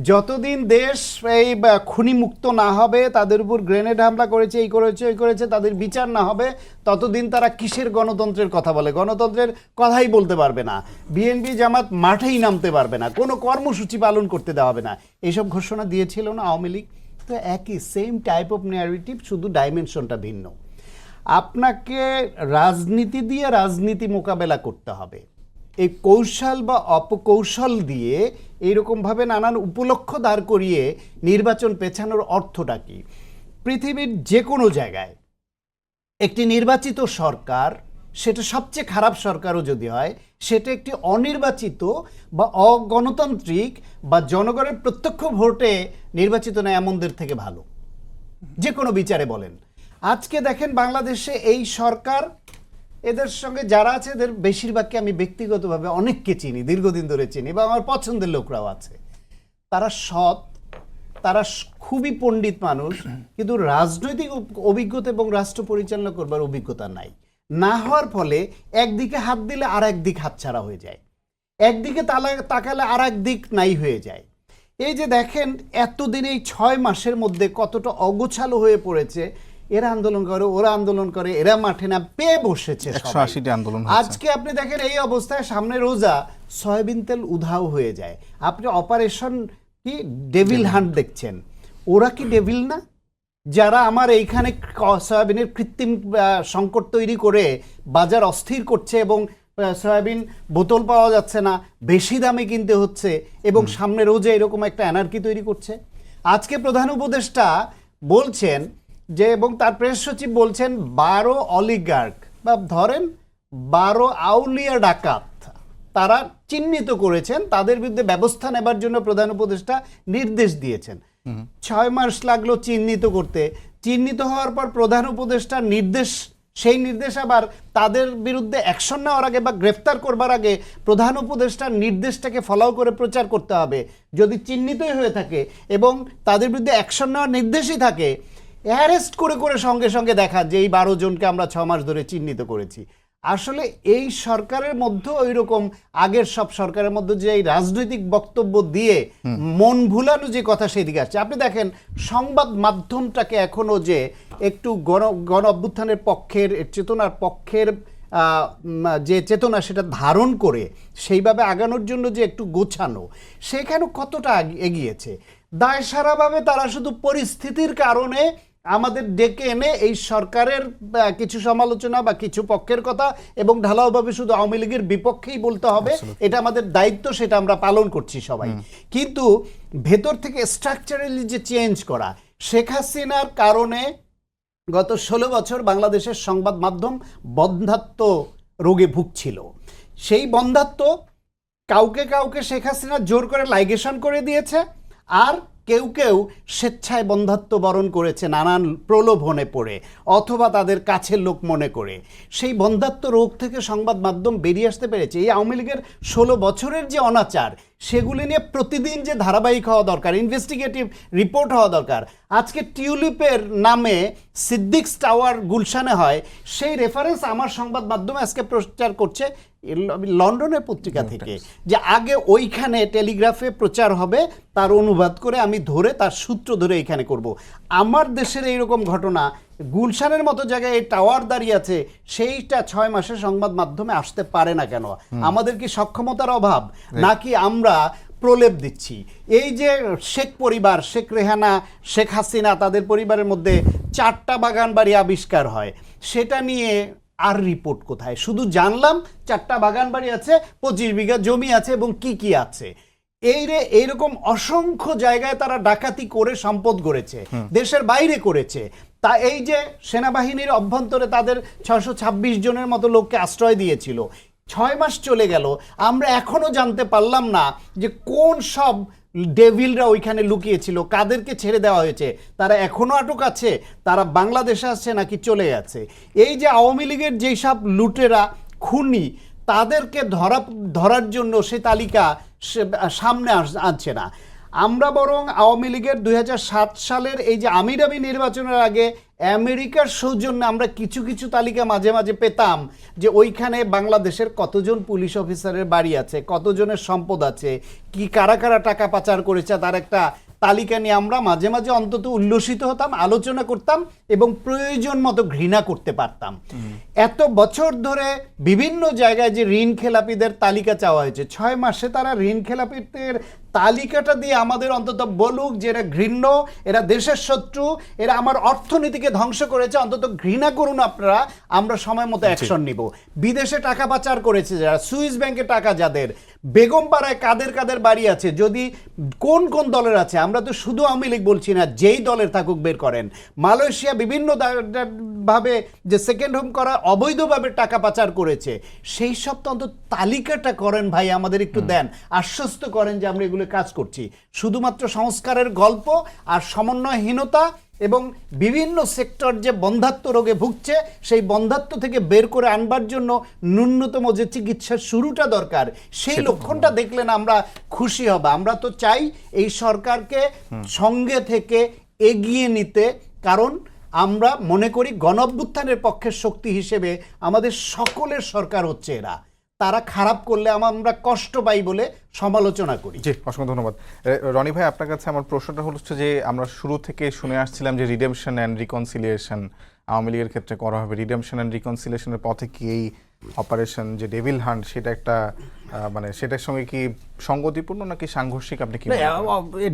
যতদিন দেশ এই খুনি মুক্ত না হবে, তাদের উপর গ্রেনেড হামলা করেছে, এই করেছে ওই করেছে, তাদের বিচার না হবে, ততদিন তারা কিসের গণতন্ত্রের কথা বলে? গণতন্ত্রের কথাই বলতে পারবে না। বিএনপি জামাত মাঠেই নামতে পারবে না, কোনো কর্মসূচি পালন করতে দেওয়া হবে না, এইসব ঘোষণা দিয়েছিল না আওয়ামী লীগ? তো একই সেম টাইপ অফ ন্যারেটিভ, শুধু ডাইমেনশনটা ভিন্ন। আপনাকে রাজনীতি দিয়ে রাজনীতি মোকাবেলা করতে হবে। এই কৌশল বা অপকৌশল দিয়ে এইরকমভাবে নানান উপলক্ষ দাঁড় করিয়ে নির্বাচন পেছানোর অর্থটা কি? পৃথিবীর যে কোনো জায়গায় একটি নির্বাচিত সরকার, সেটা সবচেয়ে খারাপ সরকারও যদি হয়, সেটা একটি অনির্বাচিত বা অগণতান্ত্রিক বা জনগণের প্রত্যক্ষ ভোটে নির্বাচিত না এমনদের থেকে ভালো, যে কোনো বিচারে বলেন। আজকে দেখেন বাংলাদেশে এই সরকার, এদের সঙ্গে যারা আছে এদের বেশিরভাগকে আমি ব্যক্তিগতভাবে অনেককে চিনি, দীর্ঘদিন ধরে চিনি, বা আমার পছন্দের লোকরাও আছে। তারা সৎ, তারা খুবই পণ্ডিত মানুষ, কিন্তু রাজনৈতিক অভিজ্ঞতা এবং রাষ্ট্র পরিচালনা করবার অভিজ্ঞতা নাই। না হওয়ার ফলে একদিকে হাত দিলে আর একদিক হাতছাড়া হয়ে যায়, একদিকে তাকালে আর একদিক নাই হয়ে যায়। এই যে দেখেন এতদিন এই 6 মাসের মধ্যে কতটা অগোছালো হয়ে পড়েছে। এরা আন্দোলন করে, ওরা আন্দোলন করে, এরা মাঠে না পেয়ে বসেছে। 180টি আন্দোলন আজকে আপনি দেখেন এই অবস্থায় সামনে রোজা, সয়াবিন তেল উধাও হয়ে যায়। আপনি অপারেশন কি ডেভিল হান্ট দেখছেন, ওরা কি ডেভিল না? যারা আমার এইখানে সয়াবিনের কৃত্রিম সংকট তৈরি করে বাজার অস্থির করছে এবং সয়াবিন বোতল পাওয়া যাচ্ছে না, বেশি দামে কিনতে হচ্ছে, এবং সামনে রোজা এরকম একটা অ্যানার্কি তৈরি করছে। আজকে প্রধান উপদেষ্টা বলছেন যে, এবং তার প্রেস সচিব বলছেন 12 অলিগার্ক বা ধরেন 12 আউলিয়া ডাকাত তারা চিহ্নিত করেছেন, তাদের বিরুদ্ধে ব্যবস্থা নেবার জন্য প্রধান উপদেষ্টা নির্দেশ দিয়েছেন। 6 মাস লাগলো চিহ্নিত করতে। চিহ্নিত হওয়ার পর প্রধান উপদেষ্টার নির্দেশ, সেই নির্দেশ আবার তাদের বিরুদ্ধে অ্যাকশন নেওয়ার আগে বা গ্রেফতার করবার আগে প্রধান উপদেষ্টার নির্দেশটাকে ফলো করে প্রচার করতে হবে। যদি চিহ্নিতই হয়ে থাকে এবং তাদের বিরুদ্ধে অ্যাকশন নেওয়ার নির্দেশই থাকে, অ্যারেস্ট করে করে সঙ্গে সঙ্গে দেখা যে এই 12 জনকে আমরা 6 মাস ধরে চিহ্নিত করেছি। আসলে এই সরকারের মধ্যে ওই রকম আগের সব সরকারের মধ্যে যে এই রাজনৈতিক বক্তব্য দিয়ে মন ভুলানো যে কথা সেদিকে আসছে। আপনি দেখেন সংবাদ মাধ্যমটাকে এখনো যে একটু গণ অভ্যুত্থানের পক্ষের চেতনার পক্ষের যে চেতনা সেটা ধারণ করে সেইভাবে আগানোর জন্য যে একটু গোছানো, সেখানে কতটা এগিয়েছে। দায়সারাভাবে তারা শুধু পরিস্থিতির কারণে আমাদের ডেকে এনে এই সরকারের কিছু সমালোচনা বা কিছু পক্ষের কথা এবং ঢালাওভাবে শুধু আওয়ামী লীগের বিপক্ষেই বলতে হবে, এটা আমাদের দায়িত্ব, সেটা আমরা পালন করছি সবাই। কিন্তু ভেতর থেকে স্ট্রাকচারালি যে চেঞ্জ করা, শেখ হাসিনার কারণে গত 16 বছর বাংলাদেশের সংবাদ মাধ্যম বন্ধ্যাত্ব রোগে ভুগছিল। সেই বন্ধ্যাত্ব কাউকে কাউকে শেখ হাসিনা জোর করে লাইগেশন করে দিয়েছে, আর কেউ কেউ স্বেচ্ছায় বন্ধ্যাত্ব বরণ করেছে নানান প্রলোভনে পড়ে অথবা তাদের কাছের লোক মনে করে। সেই বন্ধ্যাত্ব রোগ থেকে সংবাদ মাধ্যম বেরিয়ে আসতে পেরেছে। এই আওয়ামী লীগের 16 বছরের যে অনাচার, সেগুলি নিয়ে প্রতিদিন যে ধারাবাহিক হওয়া দরকার, ইনভেস্টিগেটিভ রিপোর্ট হওয়া দরকার। আজকে টিউলিপের নামে সিদ্দিকস টাওয়ার গুলশানে হয়, সেই রেফারেন্স আমার সংবাদ মাধ্যমে আজকে প্রচার করছে লন্ডনের পত্রিকা থেকে, যে আগে ওইখানে টেলিগ্রাফে প্রচার হবে, তার অনুবাদ করে আমি ধরে তার সূত্র ধরে এখানে করব। আমার দেশের এইরকম ঘটনা গুলশানের মতো জায়গায় এই টাওয়ার দাঁড়িয়ে আছে, সেইটা 6 মাসে সংবাদ মাধ্যমে আসতে পারে না কেন? আমাদের কি সক্ষমতার অভাব, নাকি আমরা প্রলেপ দিচ্ছি? এই যে শেখ পরিবার, শেখ রেহানা, শেখ হাসিনা, তাদের পরিবারের মধ্যে 4টা বাগান বাড়ি আবিষ্কার হয়, সেটা নিয়ে আর রিপোর্ট কোথায়? শুধু জানলাম 4টা বাগান বাড়ি আছে, 25 বিঘা জমি আছে এবং কি কি আছে। এইরকম অসংখ্য জায়গায় তারা ডাকাতি করে সম্পদ গড়েছে, দেশের বাইরে করেছে। তা এই যে সেনাবাহিনীর অভ্যন্তরে তাদের 626 জনের মতো লোককে আশ্রয় দিয়েছিল, 6 মাস চলে গেল, আমরা এখনো জানতে পারলাম না যে কোন সব ডেভিলরা ওইখানে লুকিয়েছিল, কাদেরকে ছেড়ে দেওয়া হয়েছে, তারা এখনো আটক আছে, তারা বাংলাদেশে আসছে নাকি চলে গেছে। এই যে আওয়ামী লীগের যেই সব লুটেরা, খুনি, তাদেরকে ধরার জন্য সে তালিকা সামনে আনছে না। আমরা বরং আওয়ামী লীগের 2007 সালের এই যে আমিরামি নির্বাচনের আগে আমেরিকার সৌজন্যে আমরা কিছু কিছু তালিকা মাঝে মাঝে পেতাম, যে ওইখানে বাংলাদেশের কতজন পুলিশ অফিসারের বাড়ি আছে, কতজনের সম্পদ আছে, কি কারা কারা টাকা পাচার করেছে, তার একটা তালিকা নিয়ে আমরা মাঝে মাঝে অন্তত উল্লসিত হতাম, আলোচনা করতাম এবং প্রয়োজন মতো ঘৃণা করতে পারতাম। এত বছর ধরে বিভিন্ন জায়গায় যে ঋণ খেলাপিদের তালিকা চাওয়া হয়েছে, 6 মাসে তারা ঋণ খেলাপিদের তালিকাটা দিয়ে আমাদের অন্তত বলুক যে এরা ঘৃণ্য, এরা দেশের শত্রু, এরা আমার অর্থনীতিকে ধ্বংস করেছে, অন্তত ঘৃণা করুন আপনারা, আমরা সময় মতো অ্যাকশন নিব। বিদেশে টাকা পাচার করেছে যারা, সুইস ব্যাংকে টাকা যাদের, বেগমপাড়ায় কাদের কাদের বাড়ি আছে, যদি কোন কোন দলের আছে, আমরা তো শুধু আওয়ামী লীগ বলছি না, যেই দলের থাকুক বের করেন। মালয়েশিয়া বিভিন্ন ভাবে যে সেকেন্ড হোম করা অবৈধভাবে টাকা পাচার করেছে, সেই সব তো অন্তত তালিকাটা করেন ভাই, আমাদের একটু দেন, আশ্বস্ত করেন যে আমরা এগুলো কাজ করছি। শুধুমাত্র সংস্কারের গল্প আর সমন্বয়হীনতা এবং বিভিন্ন সেক্টর যে বন্ধ্যাত্ব রোগে ভুগছে, সেই বন্ধ্যাত্ব থেকে বের করে আনবার জন্য ন্যূনতম যে চিকিৎসার শুরুটা দরকার, সেই লক্ষণটা দেখলে না আমরা খুশি হব। আমরা তো চাই এই সরকারকে সঙ্গে থেকে এগিয়ে নিতে, কারণ আমরা মনে করি গণঅভ্যুত্থানের পক্ষের শক্তি হিসেবে আমাদের সকলের সরকার হচ্ছে এরা। তারা খারাপ করলে আমরা কষ্ট পাই বলে সমালোচনা করি। জি, অসংখ্য ধন্যবাদ। রনি ভাই, আপনার কাছে আমার প্রশ্নটা হচ্ছে যে আমরা শুরু থেকে শুনে আসছিলাম যে রিডেমশন অ্যান্ড রিকনসিলিয়েশন আওয়ামী লীগের ক্ষেত্রে করা হবে। রিডেমশন অ্যান্ড রিকনসিলিয়েশনের পথে কি এই অপারেশন যে ডেভিল হান্ট, সেটা একটা মানে সেটার সঙ্গে কি সঙ্গতিপূর্ণ নাকি সাংঘর্ষিক, আপনি কি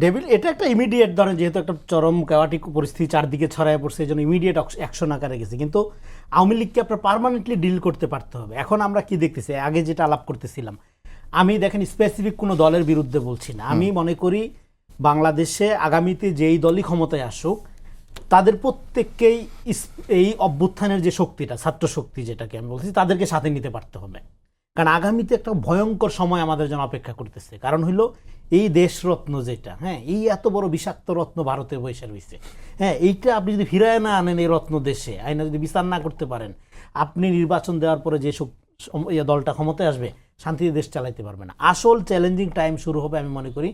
ডেভিল এটা একটা ইমিডিয়েট, ধরেন যেহেতু একটা চরম কাওয়াটিক পরিস্থিতি চারদিকে ছড়ায় পড়ছে, এই জন্য ইমিডিয়েট অ্যাকশন আকারে গেছে, কিন্তু আওয়ামী লীগকে আপনার পার্মানেন্টলি ডিল করতে পারতে হবে। এখন আমরা কি দেখতেছি, আগে যেটা আলাপ করতেছিলাম, আমি দেখেন স্পেসিফিক কোনো দলের বিরুদ্ধে বলছি না, আমি মনে করি বাংলাদেশে আগামীতে যেই দলই ক্ষমতায় আসুক, তাদের প্রত্যেককেই এই অভ্যুত্থানের যে শক্তিটা, ছাত্র শক্তি যেটাকে আমি বলছি, তাদেরকে সাথে নিতে পারতে হবে। কারণ আগামীতে একটা ভয়ঙ্কর সময় আমাদের জন্য অপেক্ষা করতেছে। কারণ হইলো এই দেশরত্ন যেটা, হ্যাঁ, এই এত বড় বিষাক্ত রত্ন ভারতে বসে রয়েছে, হ্যাঁ, এইটা আপনি যদি ফিরায় না আনেন এই রত্ন দেশে, আইনা যদি বিচার না করতে পারেন, আপনি নির্বাচন দেওয়ার পরে যে দলটা ক্ষমতায় আসবে শান্তিতে দেশ চালাইতে পারবে না। আসল চ্যালেঞ্জিং টাইম শুরু হবে আমি মনে করি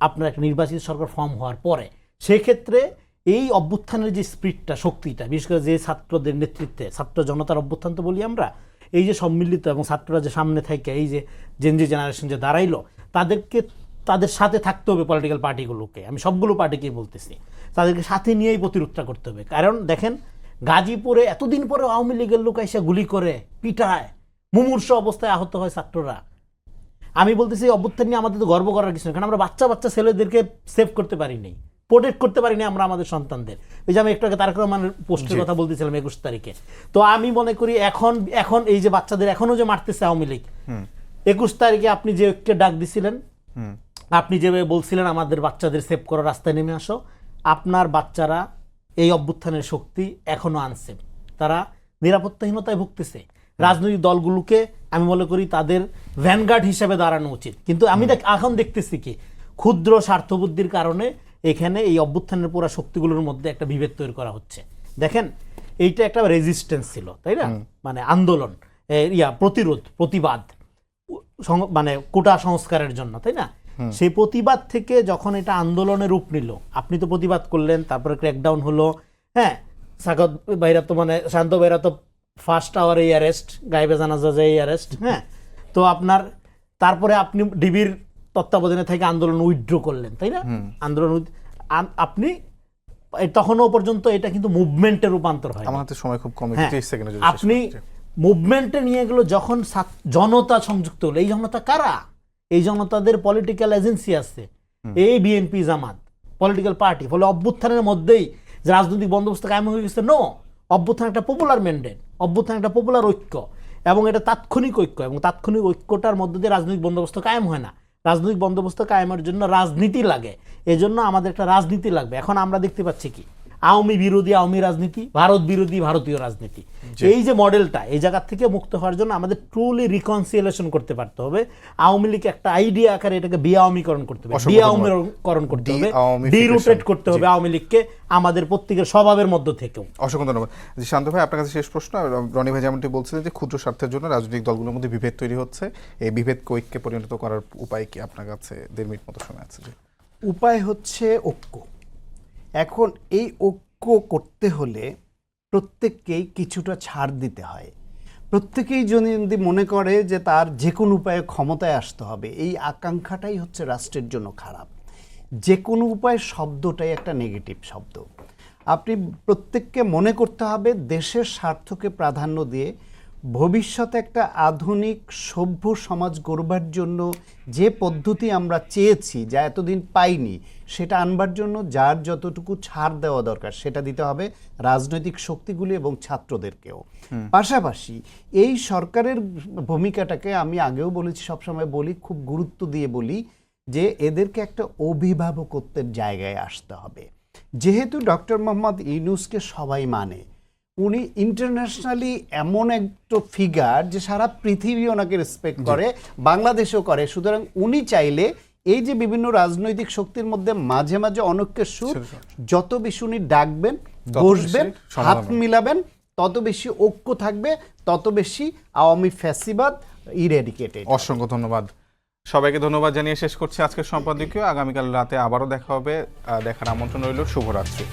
আপনার একটা নির্বাচিত সরকার ফর্ম হওয়ার পরে। সেক্ষেত্রে এই অভ্যুত্থানের যে স্পিরিটটা, শক্তিটা, বিশেষ করে যে ছাত্রদের নেতৃত্বে, ছাত্র জনতার অভ্যুত্থান তো বলি আমরা, এই যে সম্মিলিত এবং ছাত্ররা যে সামনে থেকে এই যে জেনজি জেনারেশন যে দাঁড়াইলো, তাদেরকে তাদের সাথে থাকতে হবে। পলিটিক্যাল পার্টিগুলোকে, আমি সবগুলো পার্টিকেই বলতেছি, তাদেরকে সাথে নিয়েই প্রতিরোধটা করতে হবে। কারণ দেখেন গাজীপুরে এতদিন পরে আওয়ামী লীগের লোক এসে গুলি করে পিটায়, মুমূর্ষু অবস্থায় আহত হয় ছাত্ররা। আমি বলতেছি অভ্যুত্থান নিয়ে আমাদের তো গর্ব করার কিছু নেই, কারণ আমরা বাচ্চা বাচ্চা ছেলেদেরকে সেভ করতে পারিনি, প্রোটেক্ট করতে পারিনি আমরা আমাদের সন্তানদের। এই যে আমি একটু আগে তারেক রহমানের পোস্টের কথা বলতেছিলাম 21 তারিখে, তো আমি মনে করি এখন এই যে বাচ্চাদের এখনো যে মারতেছে আওয়ামী লীগ, 21 তারিখে আপনি যে একটা ডাক দিছিলেন, আপনি যেভাবে বলছিলেন আমাদের বাচ্চাদের সেভ করার রাস্তায় নেমে আসো, আপনার বাচ্চারা এই অভ্যুত্থানের শক্তি এখনো আনছে, তারা নিরাপত্তাহীনতায় ভুগতেছে। রাজনৈতিক দলগুলোকে আমি মনে করি তাদের ভ্যানগার্ড হিসেবে দাঁড়ানো উচিত। কিন্তু আমি এখন দেখতেছি কি ক্ষুদ্র স্বার্থবুদ্ধির কারণে এখানে এই অভ্যুত্থানের পুরো শক্তিগুলোর মধ্যে একটা বিভেদ তৈরি করা হচ্ছে। দেখেন এইটা একটা রেজিস্ট্যান্স ছিল, তাই না? মানে আন্দোলন, প্রতিরোধ, প্রতিবাদ, মানে কোটা সংস্কারের জন্য, তাই না? সেই প্রতিবাদ থেকে যখন এটা আন্দোলনের রূপ নিল, আপনি তো প্রতিবাদ করলেন, তারপরে ক্র্যাকডাউন হলো, হ্যাঁ, সাগত ভাইরা তো মানে শান্ত ভাইরা তো ফার্স্ট আওয়ার এই অ্যারেস্ট, গায়েবে জানাজা যায় এই অ্যারেস্ট, হ্যাঁ। তো আপনার তারপরে আপনি ডিবির তত্ত্বাবধানে থেকে আন্দোলন উইথড্র করলেন, তাই না? আন্দোলন আপনি তখনও পর্যন্ত এটা কিন্তু মুভমেন্টে রূপান্তর হয়। আমার হাতে সময় খুব কম, হ্যাঁ, 30 সেকেন্ডে যদি আপনি মুভমেন্টে নিয়ে গেল, যখন জনতা সংযুক্ত হলো, এই জনতা কারা? এই জনতাদের পলিটিক্যাল এজেন্সি আছে, এই বিএনপি জামাত পলিটিক্যাল পার্টি। ফলে অভ্যুত্থানের মধ্যেই যে রাজনৈতিক বন্দোবস্ত কায়েম হয়ে গেছে, নো, অভ্যুত্থান একটা পপুলার ম্যান্ডেট, অভ্যুত্থান একটা পপুলার ঐক্য, এবং এটা তাৎক্ষণিক ঐক্য, এবং তাৎক্ষণিক ঐক্যটার মধ্যে দিয়ে রাজনৈতিক বন্দোবস্ত কায়েম হয় না। রাজনৈতিক বন্দোবস্ত কায়েমের জন্য রাজনীতি লাগে, এজন্য আমাদের একটা রাজনীতি লাগবে। এখন আমরা দেখতে পাচ্ছি কি, আওয়ামী বিরোধী আওয়ামী রাজনীতি, ভারত বিরোধী ভারতীয় রাজনীতি। এই যে মডেলটা, এই জায়গা থেকে মুক্ত হওয়ার জন্য আমাদের ট্রুলি রিকনসিলিয়েশন করতে পারতে হবে। আওয়ামী লীগ একটা আইডিয়া আকারে এটাকে বিআওয়ামীকরণ করতে হবে, বিআওয়ামীকরণ করতে হবে, ডিরুটেড করতে হবে আওয়ামী লীগকে আমাদের প্রত্যেকের স্বভাবের মধ্য থেকেও। অসংখ্য ধন্যবাদ। শান্ত ভাই, আপনার কাছে শেষ প্রশ্ন। রনি ভাই যেমনটি বলছিলেন যে ক্ষুদ্র স্বার্থের জন্য রাজনৈতিক দলগুলোর মধ্যে বিভেদ তৈরি হচ্ছে, এই বিভেদকে ঐক্যে পরিণত করার উপায় কি আপনার কাছে? 1.5 মিনিট মতো সময় আছে। উপায় হচ্ছে ঐক্য। এখন এই ঐক্য করতে হলে প্রত্যেককেই কিছুটা ছাড় দিতে হয়। প্রত্যেকেই যদি মনে করে যে তার যে কোনো উপায়ে ক্ষমতায় আসতে হবে, এই আকাঙ্ক্ষাটাই হচ্ছে রাষ্ট্রের জন্য খারাপ। যে কোনো উপায় শব্দটাই একটা নেগেটিভ শব্দ। আপনি প্রত্যেককে মনে করতে হবে দেশের স্বার্থকে প্রাধান্য দিয়ে ভবিষ্যতে একটা আধুনিক সভ্য সমাজ গড়বার জন্য যে পদ্ধতি আমরা চেয়েছি, যা এতদিন পাইনি, সেটা আনবার জন্য যার যতটুকু ছাড় দেওয়া দরকার সেটা দিতে হবে রাজনৈতিক শক্তিগুলি এবং ছাত্রদেরকেও। পাশাপাশি এই সরকারের ভূমিকাটাকে আমি আগেও বলেছি, সবসময় বলি, খুব গুরুত্ব দিয়ে বলি যে এদেরকে একটা অভিভাবকত্বের জায়গায় আসতে হবে। যেহেতু ডক্টর মোহাম্মদ ইউনূসকে সবাই মানে, উনি ইন্টারন্যাশনালি এমন একটা ফিগার যে সারা পৃথিবী ওনাকে রেসপেক্ট করে, বাংলাদেশও করে। সুতরাং উনি চাইলে এই যে বিভিন্ন রাজনৈতিক শক্তির মধ্যে মাঝে মাঝে অনৈক্যের সুর, যত বেশি উনি ডাকবেন, বসবেন, হাত মিলাবেন, তত বেশি ঐক্য থাকবে, তত বেশি আওয়ামী ফ্যাসিবাদ ইরেডিকেটেড। অসংখ্য ধন্যবাদ সবাইকে। ধন্যবাদ জানিয়ে শেষ করছি আজকের সম্পাদকীয়। আগামীকাল রাতে আবারও দেখা হবে, দেখার আমন্ত্রণ রইল। শুভরাত্রি।